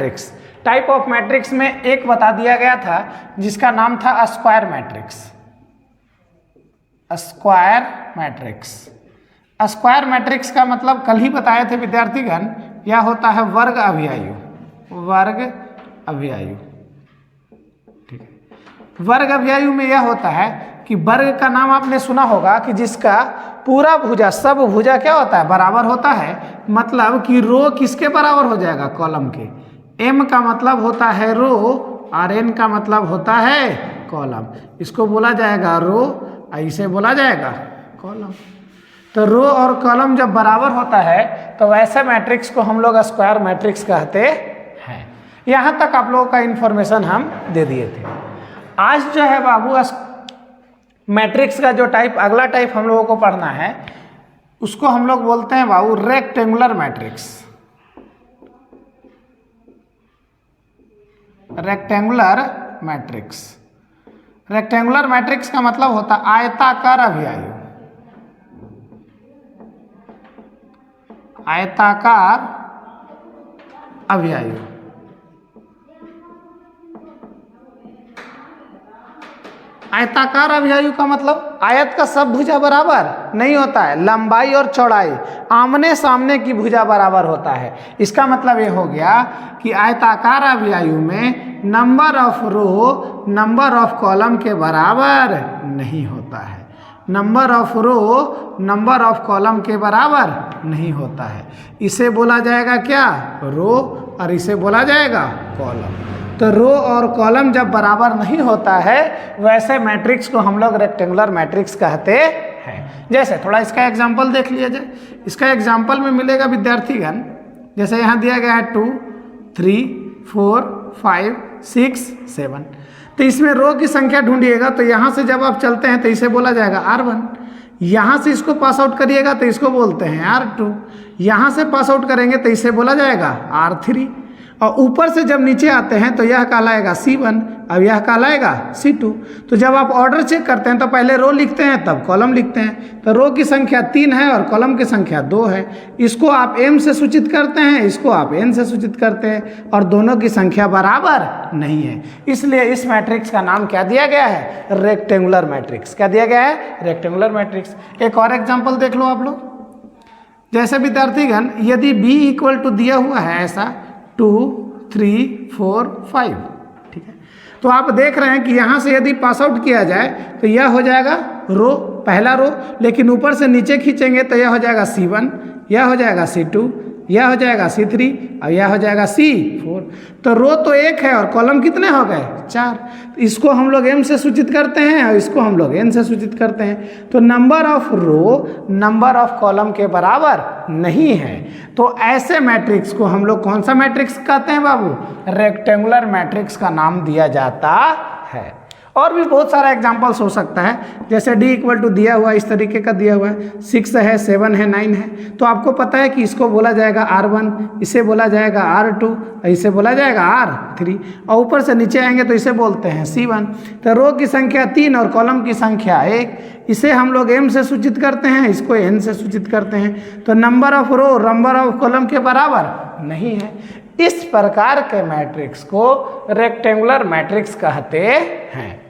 Matrix. Type of matrix में एक बता दिया गया था जिसका नाम था square matrix. Square matrix, square matrix का मतलब कल ही बताए थे विद्यार्थीगण, यह होता है वर्ग अभियायु, वर्ग अभियायु। ठीक है, वर्ग अभियायु में यह होता है कि वर्ग का नाम आपने सुना होगा कि जिसका पूरा भुजा, सब भुजा क्या होता है, बराबर होता है। मतलब कि रो किसके बराबर हो जाएगा, कॉलम के। एम का मतलब होता है रो और एन का मतलब होता है कॉलम। इसको बोला जाएगा रो, ऐसे बोला जाएगा कॉलम। तो रो और कॉलम जब बराबर होता है तो वैसे मैट्रिक्स को हम लोग स्क्वायर मैट्रिक्स कहते हैं। यहाँ तक आप लोगों का इंफॉर्मेशन हम दे दिए थे। आज जो है बाबू मैट्रिक्स का जो टाइप, अगला टाइप हम लोगों को पढ़ना है, उसको हम लोग बोलते हैं बाबू rectangular matrix. Rectangular matrix, rectangular matrix का मतलब होता है आयताकार अभियायु, आयताकार अभियायु। आयताकार अभियायु का मतलब आयत का सब भुजा बराबर नहीं होता है, लंबाई और चौड़ाई आमने सामने की भुजा बराबर होता है। इसका मतलब ये हो गया कि आयताकार अभियायु में number of row number of column के बराबर नहीं होता है। Number of row number of column के बराबर नहीं होता है। इसे बोला जाएगा क्या, रो, और इसे बोला जाएगा कॉलम। तो रो और कॉलम जब बराबर नहीं होता है वैसे मैट्रिक्स को हम लोग रेक्टेंगुलर मैट्रिक्स कहते हैं। जैसे थोड़ा इसका एग्जांपल देख लिया जाए। इसका एग्जांपल में मिलेगा विद्यार्थीगण, जैसे यहाँ दिया गया है 2, 3, 4, 5, 6, 7। तो इसमें रो की संख्या ढूंढिएगा तो यहाँ से जब आप चलते हैं तो इसे बोला जाएगा R1। यहाँ से इसको पास आउट करिएगा तो इसको बोलते हैं R2। यहाँ से पास आउट करेंगे तो इसे बोला जाएगा R3। और ऊपर से जब नीचे आते हैं तो यह कहलाएगा C1, अब यह कहलाएगा C2। तो जब आप ऑर्डर चेक करते हैं तो पहले रो लिखते हैं तब कॉलम लिखते हैं। तो रो की संख्या 3 है और कॉलम की संख्या 2 है। इसको आप M से सूचित करते हैं, इसको आप N से सूचित करते हैं, और दोनों की संख्या बराबर नहीं है। इसलिए इस मैट्रिक्स का नाम क्या दिया गया है, रेक्टेंगुलर मैट्रिक्स। क्या दिया गया है, रेक्टेंगुलर मैट्रिक्स। एक और एग्जाम्पल देख लो आप लोग। जैसे विद्यार्थीगण यदि B इक्वल टू दिया हुआ है ऐसा 2, 3, 4, 5, ठीक है। तो आप देख रहे हैं कि यहाँ से यदि पास आउट किया जाए तो यह हो जाएगा रो, पहला रो, लेकिन ऊपर से नीचे खींचेंगे तो यह हो जाएगा C1, यह हो जाएगा C2, यह हो जाएगा C3 और यह हो जाएगा C4। तो रो तो 1 है और कॉलम कितने हो गए, 4। तो इसको हम लोग M से सूचित करते हैं और इसको हम लोग N से सूचित करते हैं। तो number of row number of column के बराबर नहीं है। तो ऐसे मैट्रिक्स को हम लोग कौन सा मैट्रिक्स कहते हैं बाबू, रेक्टेंगुलर मैट्रिक्स का नाम दिया जाता है। और भी बहुत सारा एग्जांपल्स हो सकता है, जैसे D इक्वल टू दिया हुआ, इस तरीके का दिया हुआ है, 6 है, 7 है, 9 है। तो आपको पता है कि इसको बोला जाएगा R1, इसे बोला जाएगा R2, इसे बोला जाएगा R3, और ऊपर से नीचे आएंगे तो इसे बोलते हैं C1। तो रो की संख्या 3 और कॉलम की संख्या 1, इसे हम लोग M से सूचित करते हैं, इसको N से सूचित करते हैं। तो number of row number of column के बराबर नहीं है। इस प्रकार के मैट्रिक्स को रेक्टेंगुलर मैट्रिक्स कहते हैं।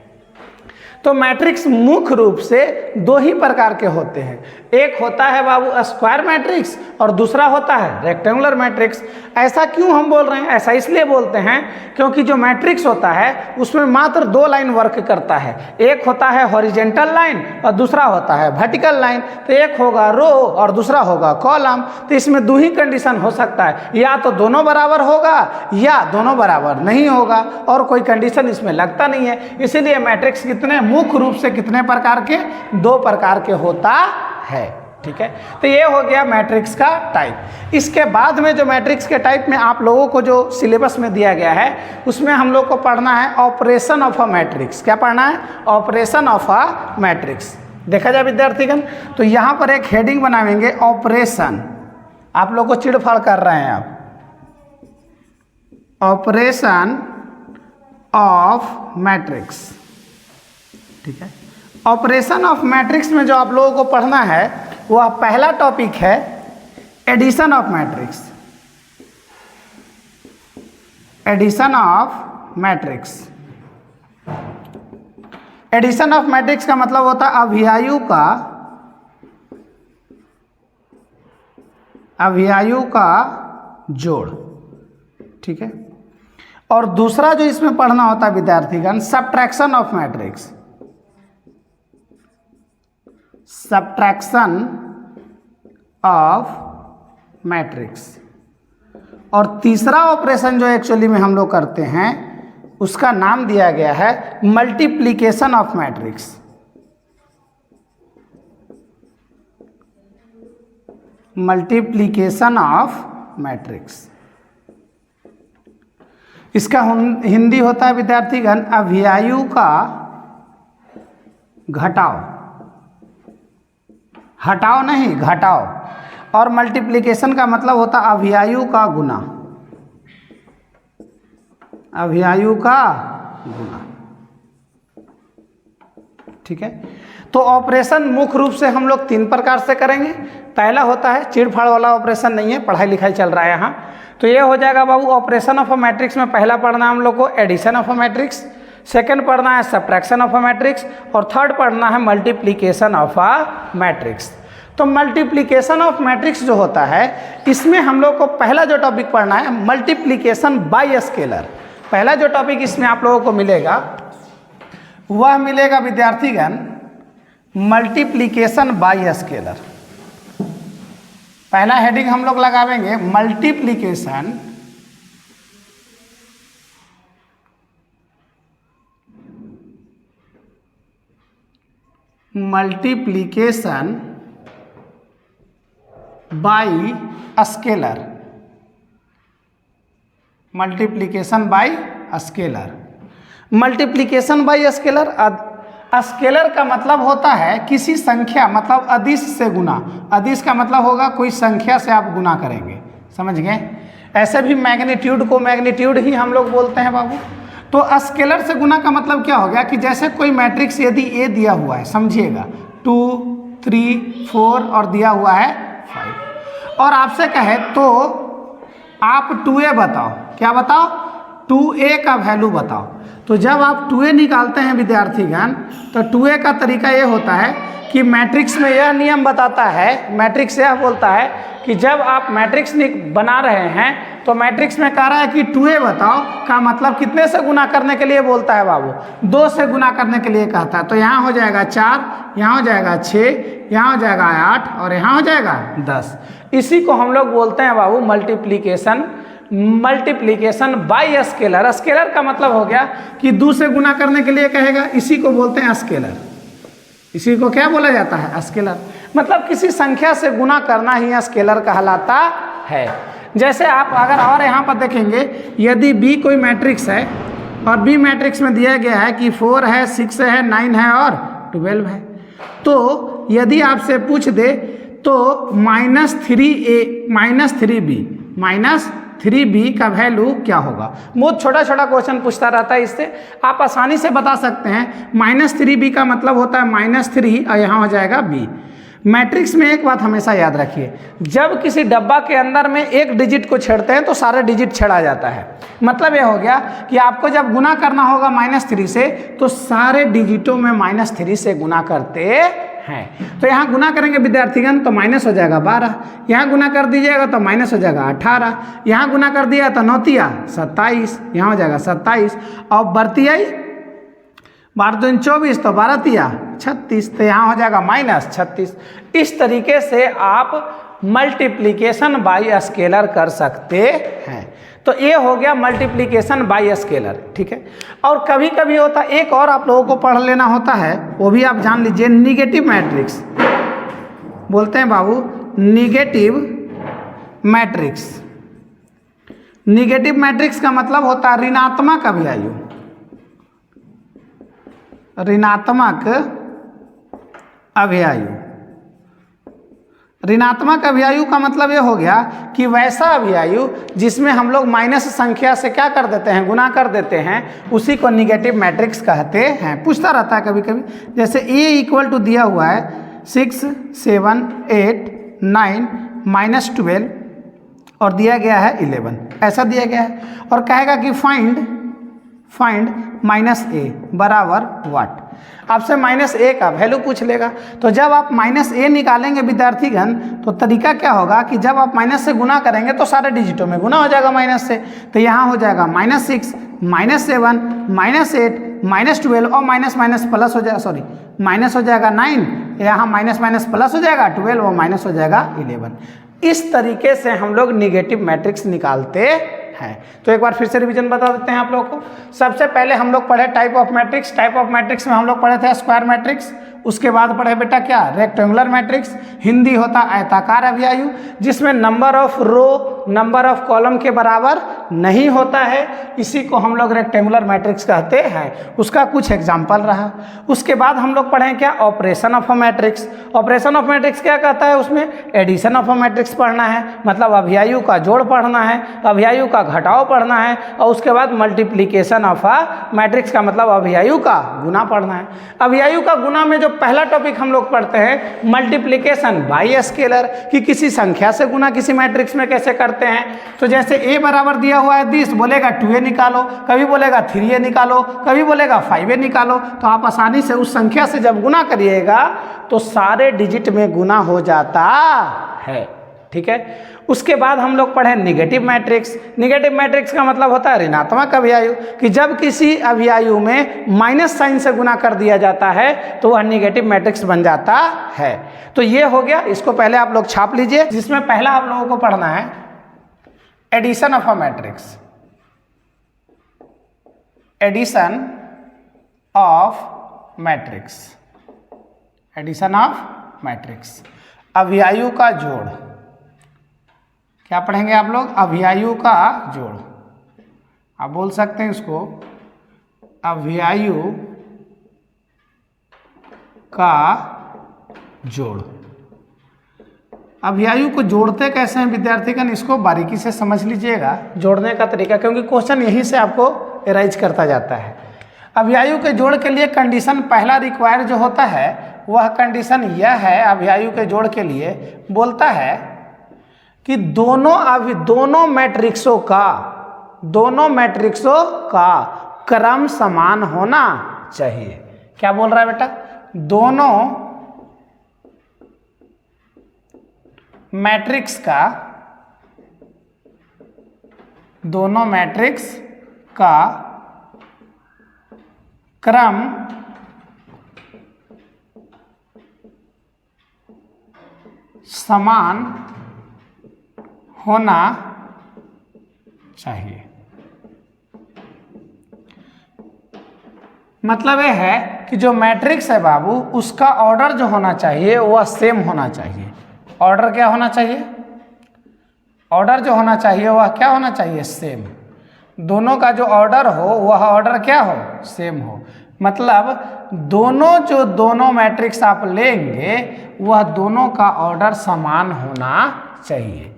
तो मैट्रिक्स मुख्य रूप से 2 ही प्रकार के होते हैं, एक होता है बाबू स्क्वायर मैट्रिक्स और दूसरा होता है रेक्टेंगुलर मैट्रिक्स। ऐसा क्यों हम बोल रहे हैं, ऐसा इसलिए बोलते हैं क्योंकि जो मैट्रिक्स होता है उसमें मात्र 2 लाइन वर्क करता है। एक होता है हॉरिजेंटल लाइन और दूसरा होता है वर्टिकल लाइन। तो एक होगा रो और दूसरा होगा कॉलम। तो इसमें 2 ही कंडीशन हो सकता है, या तो दोनों बराबर होगा या दोनों बराबर नहीं होगा, और कोई कंडीशन इसमें लगता नहीं है। इसीलिए मैट्रिक्स कितने मुख्य रूप से कितने प्रकार के, 2 प्रकार के होता है। ठीक है, तो ये हो गया मैट्रिक्स का टाइप। इसके बाद में जो मैट्रिक्स के टाइप में आप लोगों को जो सिलेबस में दिया गया है उसमें हम लोग को पढ़ना है ऑपरेशन ऑफ अ मैट्रिक्स। क्या पढ़ना है, ऑपरेशन ऑफ अ मैट्रिक्स। देखा जाए विद्यार्थीगण, तो यहाँ पर एक हेडिंग बनाएंगे ऑपरेशन। आप लोग को चिड़फाड़ कर रहे हैं आप, ऑपरेशन ऑफ मैट्रिक्स। ठीक है, ऑपरेशन ऑफ मैट्रिक्स में जो आप लोगों को पढ़ना है वह पहला टॉपिक है addition of matrix. Addition of matrix. Addition of matrix का मतलब होता है अभियायु का जोड़, ठीक है। और दूसरा जो इसमें पढ़ना होता है विद्यार्थीगण, subtraction of matrix, subtraction of matrix. और तीसरा ऑपरेशन जो एक्चुअली में हम लोग करते हैं उसका नाम दिया गया है multiplication of matrix. Multiplication of matrix, इसका हिंदी होता है विद्यार्थीगण अभियायु का घटाव, हटाओ नहीं घटाओ। और मल्टीप्लिकेशन का मतलब होता है अभियायु का गुना, अभियायु का गुना, ठीक है। तो ऑपरेशन मुख्य रूप से हम लोग 3 प्रकार से करेंगे। पहला होता है चिड़फाड़ वाला ऑपरेशन, नहीं है, पढ़ाई लिखाई चल रहा है यहाँ, तो ये हो जाएगा बाबू ऑपरेशन ऑफ अ मैट्रिक्स में पहला पढ़ना हम लोग को addition of a matrix, second पढ़ना है सब्ट्रैक्शन ऑफ अ मैट्रिक्स, और थर्ड पढ़ना है मल्टीप्लिकेशन ऑफ अ मैट्रिक्स। तो मल्टीप्लिकेशन ऑफ मैट्रिक्स जो होता है इसमें हम लोग को पहला जो टॉपिक पढ़ना है मल्टीप्लिकेशन बाय स्केलर। पहला जो टॉपिक इसमें आप लोगों को मिलेगा वह मिलेगा विद्यार्थीगण मल्टीप्लिकेशन बाय स्केलर। पहला हेडिंग हम लोग लगावेंगे multiplication by scalar, multiplication by scalar. Multiplication by scalar, scalar का मतलब होता है किसी संख्या, मतलब अदिश से गुना। अदिश का मतलब होगा कोई संख्या से आप गुना करेंगे, समझ गए। ऐसे भी मैग्नीट्यूड को मैग्नीट्यूड ही हम लोग बोलते हैं बाबू। तो स्केलर से गुना का मतलब क्या हो गया कि जैसे कोई मैट्रिक्स यदि ए दिया हुआ है, समझिएगा 2, 3, 4 और दिया हुआ है 5, और आपसे कहे तो आप 2a बताओ, क्या बताओ, 2a का वैल्यू बताओ। तो जब आप 2a निकालते हैं विद्यार्थीगण तो 2a का तरीका ये होता है कि मैट्रिक्स में यह नियम बताता है, मैट्रिक्स यह बोलता है कि जब आप मैट्रिक्स बना रहे हैं तो मैट्रिक्स में कह रहा है कि 2a बताओ का मतलब कितने से गुना करने के लिए बोलता है बाबू, 2 से गुना करने के लिए कहता है। तो यहाँ हो जाएगा 4, यहाँ हो जाएगा 6, यहाँ हो जाएगा 8 और यहाँ हो जाएगा 10। इसी को हम लोग बोलते हैं बाबू मल्टीप्लिकेशन बाय स्केलर। स्केलर का मतलब हो गया कि 2 से गुना करने के लिए कहेगा, इसी को बोलते हैं स्केलर। इसी को क्या बोला जाता है, स्केलर। मतलब किसी संख्या से गुना करना ही स्केलर कहलाता है। जैसे आप अगर और यहाँ पर देखेंगे, यदि B कोई मैट्रिक्स है और B मैट्रिक्स में दिया गया है कि 4 है, 6 है, 9 है और 12 है, तो यदि आपसे पूछ दे तो -3b का वैल्यू क्या होगा। बहुत छोटा छोटा क्वेश्चन पूछता रहता है, इससे आप आसानी से बता सकते हैं। -3b का मतलब होता है -3 और यहाँ हो जाएगा b। मैट्रिक्स में एक बात हमेशा याद रखिए, जब किसी डब्बा के अंदर में एक डिजिट को छेड़ते हैं तो सारे डिजिट छेड़ा जाता है। मतलब यह हो गया कि आपको जब गुना करना होगा -3 से तो सारे डिजिटों में -3 से गुना करते हैं। तो यहाँ गुना करेंगे विद्यार्थीगण तो माइनस हो जाएगा 12, यहाँ गुना कर दीजिएगा तो माइनस हो जाएगा 18, यहाँ गुना कर दिया तो 9 तिया 27, यहाँ हो जाएगा 27 और बढ़ती 12 दूनी 24 तो 12 तिया 36, तो यहाँ हो जाएगा -36। इस तरीके से आप मल्टीप्लिकेशन बाय स्केलर कर सकते हैं। तो ये हो गया मल्टीप्लिकेशन बाय स्केलर, ठीक है। और कभी कभी होता है एक और आप लोगों को पढ़ लेना होता है, वो भी आप जान लीजिए, निगेटिव मैट्रिक्स बोलते हैं बाबू, निगेटिव मैट्रिक्स। निगेटिव मैट्रिक्स का मतलब होता है ऋणात्मक अभियायु। ऋणात्मक अभियायु, ऋणात्मक अभियायु का मतलब ये हो गया कि वैसा अभियायु जिसमें हम लोग माइनस संख्या से क्या कर देते हैं, गुना कर देते हैं, उसी को निगेटिव मैट्रिक्स कहते हैं। पूछता रहता है कभी कभी, जैसे a इक्वल टू दिया हुआ है 6, 7, 8, 9, -12 और दिया गया है 11। ऐसा दिया गया है। और कहेगा कि फाइंड -a बराबर व्हाट। आपसे -a का वैल्यू पूछ लेगा। तो जब आप -a निकालेंगे विद्यार्थीगण, तो तरीका क्या होगा कि जब आप माइनस से गुना करेंगे तो सारे डिजिटों में गुना हो जाएगा माइनस से। तो यहाँ हो जाएगा -6, -7, -8, -12 और माइनस माइनस प्लस हो जाएगा, सॉरी माइनस हो जाएगा 9, यहाँ माइनस माइनस प्लस हो जाएगा 12 और माइनस हो जाएगा 11। इस तरीके से हम लोग निगेटिव मैट्रिक्स निकालते हैं। तो एक बार फिर से रिवीजन बता देते हैं आप लोगों को। सबसे पहले हम लोग पढ़े type of matrix. Type of matrix में हम लोग पढ़े थे स्क्वायर मैट्रिक्स। उसके बाद पढ़े बेटा क्या, रेक्टेंगुलर मैट्रिक्स। हिंदी होता आयताकार अभियायु, जिसमें number of row number of column के बराबर नहीं होता है, इसी को हम लोग रेक्टेंगुलर मैट्रिक्स कहते हैं। उसका कुछ एग्जाम्पल रहा। उसके बाद हम लोग पढ़े क्या, operation of a matrix. Operation of matrix क्या कहता है, उसमें एडिशन ऑफ अ मैट्रिक्स पढ़ना है, मतलब अभियायु का जोड़ पढ़ना है, अभियायु का घटाव पढ़ना है, और उसके बाद मल्टीप्लीकेशन ऑफ अ मैट्रिक्स का मतलब अभियायु का गुना पढ़ना है। अभियायु का गुना में जो पहला टॉपिक हम लोग पढ़ते हैं मल्टीप्लीकेशन बाय स्केलर, कि किसी संख्या से गुना किसी मैट्रिक्स में कैसे करते हैं। तो जैसे a बराबर दिया हुआ है 20, बोलेगा 2a निकालो, कभी बोलेगा 3a निकालो, कभी बोलेगा 5a निकालो। तो आप आसानी से उस संख्या से जब गुना करिएगा तो सारे डिजिट में गुना हो जाता है। ठीक है। उसके बाद हम लोग पढ़े निगेटिव मैट्रिक्स। निगेटिव मैट्रिक्स का मतलब होता है ऋणात्मक अभियायु, कि जब किसी अभियायु में माइनस साइन से गुना कर दिया जाता है तो वह निगेटिव मैट्रिक्स बन जाता है। तो ये हो गया, इसको पहले आप लोग छाप लीजिए। जिसमें पहला आप लोगों को पढ़ना है addition of a matrix. Addition of matrix, addition of matrix, अभियायु का जोड़। क्या पढ़ेंगे आप लोग, अभियायु का जोड़। आप बोल सकते हैं इसको अभियायु का जोड़। अभियायु को जोड़ते कैसे हैं विद्यार्थीगण, इसको बारीकी से समझ लीजिएगा जोड़ने का तरीका, क्योंकि क्वेश्चन यहीं से आपको एराइज करता जाता है। अभियायु के जोड़ के लिए कंडीशन पहला रिक्वायर जो होता है वह कंडीशन यह है, अभियायु के जोड़ के लिए बोलता है कि दोनों मैट्रिक्सों का क्रम समान होना चाहिए। क्या बोल रहा है बेटा, दोनों मैट्रिक्स का क्रम समान होना चाहिए। मतलब यह है कि जो मैट्रिक्स है बाबू, उसका ऑर्डर जो होना चाहिए वह सेम होना चाहिए। ऑर्डर क्या होना चाहिए, ऑर्डर जो होना चाहिए वह क्या होना चाहिए, सेम। दोनों का जो ऑर्डर हो वह ऑर्डर क्या हो, सेम हो। मतलब दोनों मैट्रिक्स आप लेंगे वह दोनों का ऑर्डर समान होना चाहिए।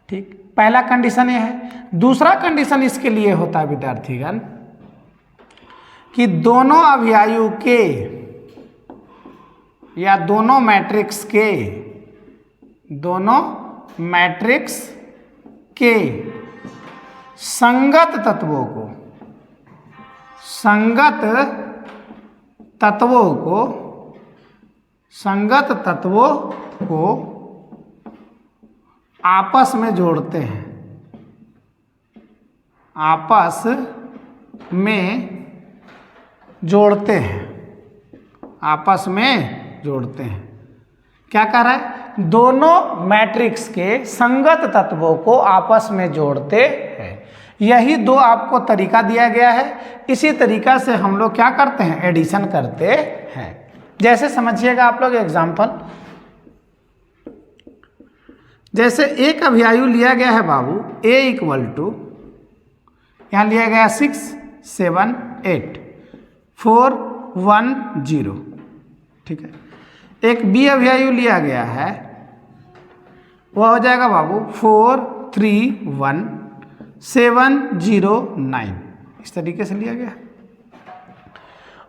ठीक, पहला कंडीशन यह है। दूसरा कंडीशन इसके लिए होता है विद्यार्थीगण कि दोनों अभियायु के या दोनों मैट्रिक्स के संगत तत्वों को आपस में जोड़ते हैं, क्या कह रहा है, दोनों मैट्रिक्स के संगत तत्वों को आपस में जोड़ते हैं। यही दो आपको तरीका दिया गया है। इसी तरीका से हम लोग क्या करते हैं, एडिशन करते हैं। जैसे समझिएगा आप लोग एग्जाम्पल, जैसे एक अभियायु लिया गया है बाबू a इक्वल टू, यहाँ लिया गया 6, 7, 8, 4, 1, 0। ठीक है। एक बी अभियायु लिया गया है, वह हो जाएगा बाबू 4, 3, 1, 7, 0, 9। इस तरीके से लिया गया।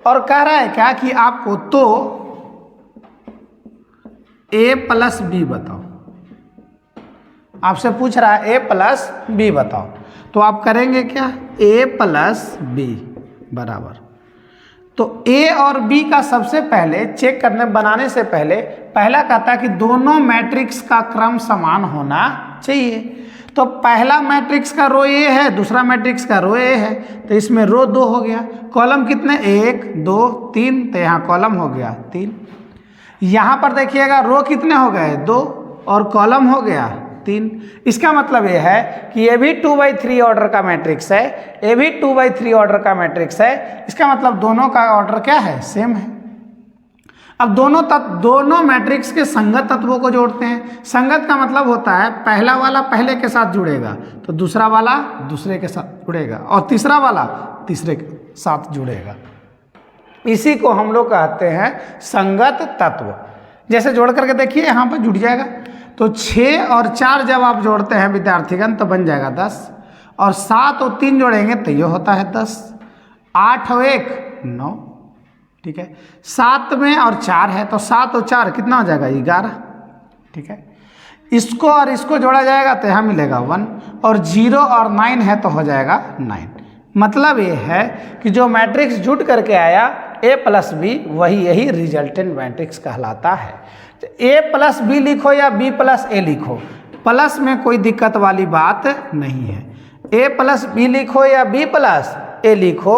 और कह रहा है क्या कि आपको तो a प्लस बी बताओ। आपसे पूछ रहा है a प्लस बी बताओ। तो आप करेंगे क्या, a प्लस बी बराबर, तो a और b का सबसे पहले चेक करने बनाने से पहले पहला कहता है कि दोनों मैट्रिक्स का क्रम समान होना चाहिए। तो पहला मैट्रिक्स का रो ए है, दूसरा मैट्रिक्स का रो ए है, तो इसमें रो 2 हो गया। कॉलम कितने, 1 2 3, तो यहाँ कॉलम हो गया 3। यहाँ पर देखिएगा रो कितने हो गए, 2, और कॉलम हो गया 3। इसका मतलब ये है कि ये भी 2/3 ऑर्डर का मैट्रिक्स है, ये भी 2/3 ऑर्डर का मैट्रिक्स है। इसका मतलब दोनों का ऑर्डर क्या है, सेम है। अब दोनों मैट्रिक्स के संगत तत्वों को जोड़ते हैं। संगत का मतलब होता है पहला वाला पहले के साथ जुड़ेगा तो दूसरा वाला दूसरे के साथ जुड़ेगा और तीसरा वाला तीसरे के साथ जुड़ेगा। इसी को हम लोग कहते हैं संगत तत्व। जैसे जोड़ करके देखिए, यहाँ पर जुड़ जाएगा। तो 6 और 4 जब आप जोड़ते हैं विद्यार्थीगण तो बन जाएगा 10, और 7 और 3 जोड़ेंगे तो ये होता है 10, 8 और 1 9, ठीक है। 7 में और 4 है तो 7 और 4 कितना हो जाएगा, 11, ठीक है। इसको और इसको जोड़ा जाएगा तो यहाँ मिलेगा 1, और 0 और 9 है तो हो जाएगा 9। मतलब ये है कि जो मैट्रिक्स जुट करके आया a प्लस बी, वही यही रिजल्टेंट मैट्रिक्स कहलाता है। तो a प्लस बी लिखो या b प्लस a लिखो, प्लस में कोई दिक्कत वाली बात नहीं है। a प्लस बी लिखो या b प्लस a लिखो,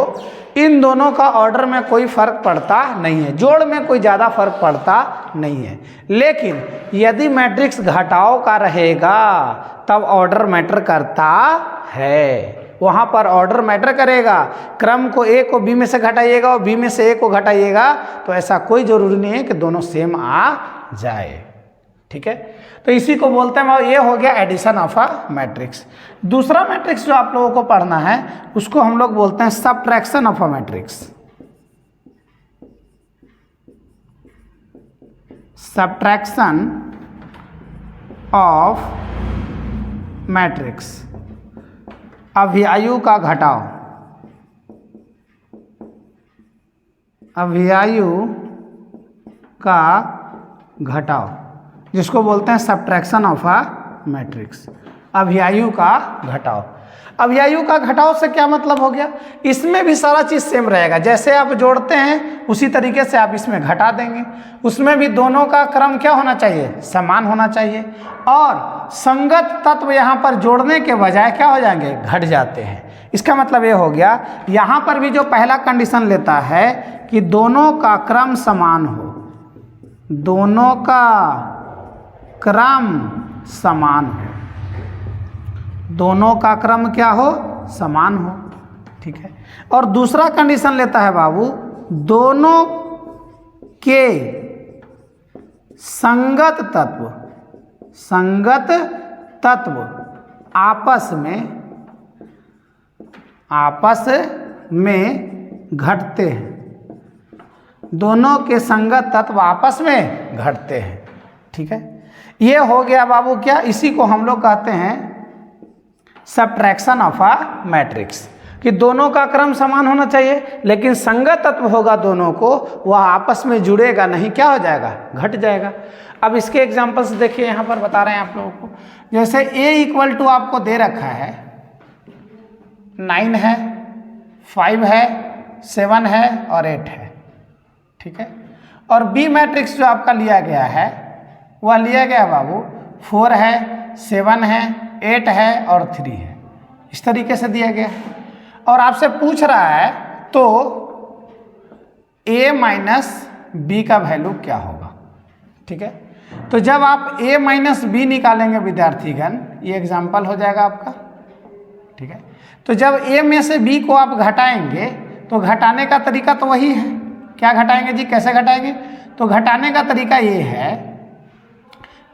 इन दोनों का ऑर्डर में कोई फर्क पड़ता नहीं है, जोड़ में कोई ज़्यादा फर्क पड़ता नहीं है। लेकिन यदि मैट्रिक्स घटाव का रहेगा तब ऑर्डर मैटर करता है, वहाँ पर ऑर्डर मैटर करेगा। क्रम को ए को बी में से घटाइएगा और बी में से ए को घटाइएगा तो ऐसा कोई ज़रूरी नहीं है कि दोनों सेम आ जाए, ठीक है। तो इसी को बोलते हैं, ये हो गया एडिशन ऑफ अ मैट्रिक्स। दूसरा मैट्रिक्स जो आप लोगों को पढ़ना है उसको हम लोग बोलते हैं subtraction of a matrix. Subtraction of matrix, अभियायु का घटाव, अभियायु का घटाव, जिसको बोलते हैं सबट्रैक्शन ऑफ अ मैट्रिक्स, अभियायु का घटाव। अभियायु का घटाव से क्या मतलब हो गया, इसमें भी सारा चीज़ सेम रहेगा। जैसे आप जोड़ते हैं उसी तरीके से आप इसमें घटा देंगे। उसमें भी दोनों का क्रम क्या होना चाहिए, समान होना चाहिए। और संगत तत्व यहाँ पर जोड़ने के बजाय क्या हो जाएंगे, घट जाते हैं। इसका मतलब ये हो गया, यहाँ पर भी जो पहला कंडीशन लेता है कि दोनों का क्रम समान हो, दोनों का क्रम समान हो, दोनों का क्रम क्या हो, समान हो, ठीक है। और दूसरा कंडीशन लेता है बाबू, दोनों के संगत तत्व, संगत तत्व आपस में घटते हैं, दोनों के संगत तत्व आपस में घटते हैं, ठीक है। ये हो गया बाबू क्या, इसी को हम लोग कहते हैं सबट्रैक्शन ऑफ अ मैट्रिक्स, कि दोनों का क्रम समान होना चाहिए लेकिन संगत तत्व होगा दोनों को, वह आपस में जुड़ेगा नहीं, क्या हो जाएगा, घट जाएगा। अब इसके एग्जांपल्स देखिए, यहाँ पर बता रहे हैं आप लोगों को। जैसे a इक्वल टू आपको दे रखा है 9 है, 5 है, 7 है और 8 है, ठीक है। और b मैट्रिक्स जो आपका लिया गया है वह लिया गया बाबू 4 है, 7 है, 8 है और 3 है, इस तरीके से दिया गया है। और आपसे पूछ रहा है तो a माइनस बी का वैल्यू क्या होगा, ठीक है। तो जब आप a माइनस बी निकालेंगे विद्यार्थीगण, ये एग्जाम्पल हो जाएगा आपका, ठीक है। तो जब a में से b को आप घटाएंगे तो घटाने का तरीका तो वही है। क्या घटाएंगे जी, कैसे घटाएंगे, तो घटाने का तरीका ये है,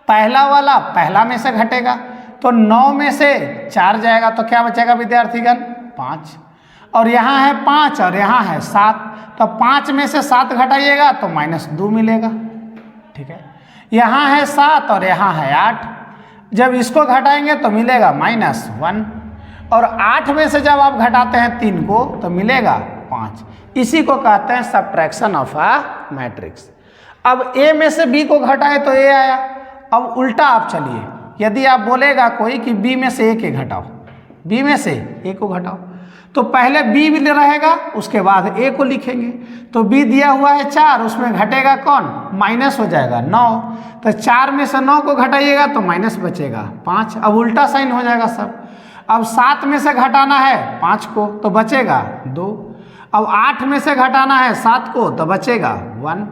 पहला वाला पहला में से घटेगा तो 9 में से 4 जाएगा तो क्या बचेगा विद्यार्थीगण, 5। और यहाँ है 5 और यहाँ है 7, तो 5 में से 7 घटाइएगा तो -2 मिलेगा, ठीक है। यहाँ है 7 और यहाँ है 8, जब इसको घटाएंगे तो मिलेगा -1। और 8 में से जब आप घटाते हैं 3 को तो मिलेगा 5। इसी को कहते हैं सबट्रैक्शन ऑफ अ मैट्रिक्स। अब a में से b को घटाए तो a आया। अब उल्टा आप चलिए, यदि आप बोलेगा कोई कि b में से a के घटाओ, बी में से ए को घटाओ, तो पहले बी भी रहेगा उसके बाद ए को लिखेंगे। तो बी दिया हुआ है 4, उसमें घटेगा कौन, माइनस हो जाएगा 9, तो 4 में से 9 को घटाइएगा तो माइनस बचेगा 5। अब उल्टा साइन हो जाएगा सब। अब 7 में से घटाना है 5 को तो बचेगा 2। अब 8 में से घटाना है 7 को तो बचेगा 1,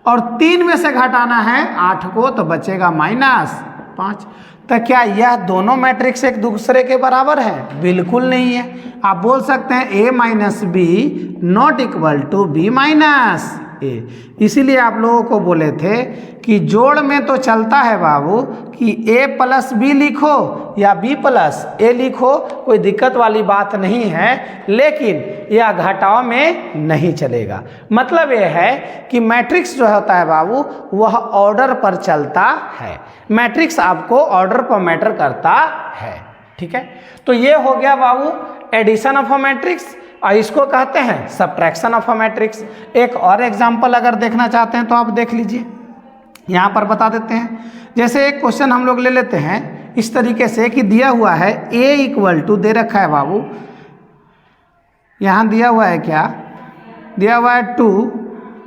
और 3 में से घटाना है 8 को तो बचेगा -5। तो क्या यह दोनों मैट्रिक्स एक दूसरे के बराबर है? बिल्कुल नहीं है। आप बोल सकते हैं a minus B not equal to B minus A. इसीलिए आप लोगों को बोले थे कि जोड़ में तो चलता है बाबू कि a प्लस बी लिखो या b प्लस ए लिखो, कोई दिक्कत वाली बात नहीं है, लेकिन यह घटाव में नहीं चलेगा। मतलब यह है कि मैट्रिक्स जो होता है बाबू वह ऑर्डर पर चलता है। मैट्रिक्स आपको ऑर्डर पर मैटर करता है, ठीक है। तो ये हो गया बाबू एडिशन ऑफ अ मैट्रिक्स, और इसको कहते हैं सब्ट्रैक्शन ऑफ अ मैट्रिक्स। एक और एग्जांपल अगर देखना चाहते हैं तो आप देख लीजिए, यहाँ पर बता देते हैं। जैसे एक क्वेश्चन हम लोग ले लेते हैं इस तरीके से कि दिया हुआ है a इक्वल टू, दे रखा है बाबू, यहाँ दिया हुआ है क्या, दिया हुआ है 2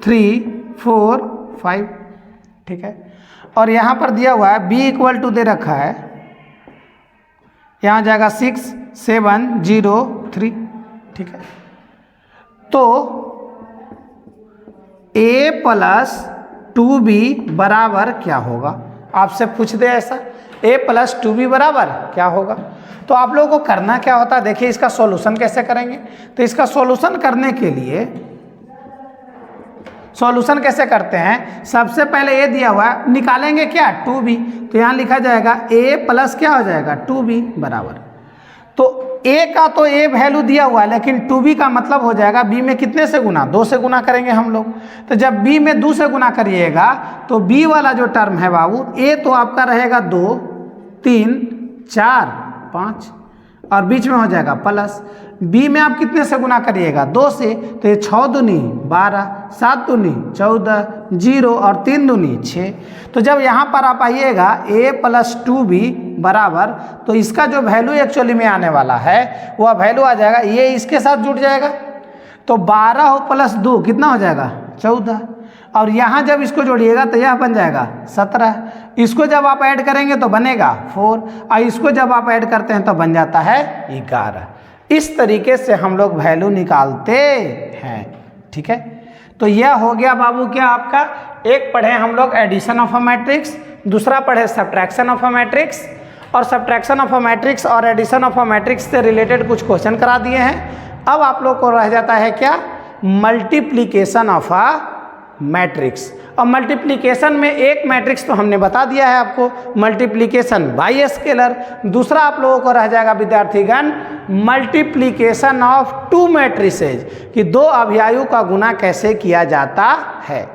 3 4 5, ठीक है। और यहाँ पर दिया हुआ है b इक्वल टू दे रखा है, यहाँ जाएगा 6 7 0 3, ठीक है। तो a प्लस 2b बराबर क्या होगा, आपसे पूछ दे ऐसा, a प्लस 2b बराबर क्या होगा। तो आप लोगों को करना क्या होता है, देखिए इसका सॉल्यूशन कैसे करेंगे। तो इसका सॉल्यूशन करने के लिए सॉल्यूशन कैसे करते हैं, सबसे पहले ए दिया हुआ है, निकालेंगे क्या 2b, तो यहाँ लिखा जाएगा a प्लस क्या हो जाएगा 2b बराबर। तो a का तो a वैल्यू दिया हुआ है, लेकिन 2b का मतलब हो जाएगा b में कितने से गुना, 2 से गुना करेंगे हम लोग। तो जब b में 2 से गुना करिएगा तो b वाला जो टर्म है बाबू a तो आपका रहेगा 2 3 4 5, और बीच में हो जाएगा प्लस। b में आप कितने से गुना करिएगा 2 से, तो ये 6 दूनी 12 7 दूनी 14 0 और 3 दूनी 6। तो जब यहाँ पर आप आइएगा a प्लस 2b बराबर, तो इसका जो वैल्यू एक्चुअली में आने वाला है वह वैल्यू आ जाएगा, ये इसके साथ जुड़ जाएगा, तो 12 प्लस 2 कितना हो जाएगा 14, और यहाँ जब इसको जोड़िएगा तो यह बन जाएगा 17। इसको जब आप ऐड करेंगे तो बनेगा 4, और इसको जब आप ऐड करते हैं तो बन जाता है 11। इस तरीके से हम लोग वैल्यू निकालते हैं, ठीक है। तो यह हो गया बाबू क्या आपका, एक पढ़े हम लोग एडिशन ऑफ अ मैट्रिक्स, दूसरा पढ़े सब्ट्रैक्शन ऑफ अ मैट्रिक्स, और सब्ट्रैक्शन ऑफ अ मैट्रिक्स और एडिशन ऑफ अ मैट्रिक्स से रिलेटेड कुछ क्वेश्चन करा दिए हैं। अब आप लोग को रह जाता है क्या, मल्टीप्लीकेशन ऑफ अ मैट्रिक्स। और मल्टीप्लिकेशन में एक मैट्रिक्स तो हमने बता दिया है आपको, मल्टीप्लिकेशन बाई स्केलर। दूसरा आप लोगों को रह जाएगा विद्यार्थीगण मल्टीप्लिकेशन ऑफ 2 मैट्रिसेज, कि 2 अभियायु का गुना कैसे किया जाता है,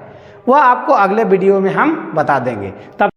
वह आपको अगले वीडियो में हम बता देंगे। तब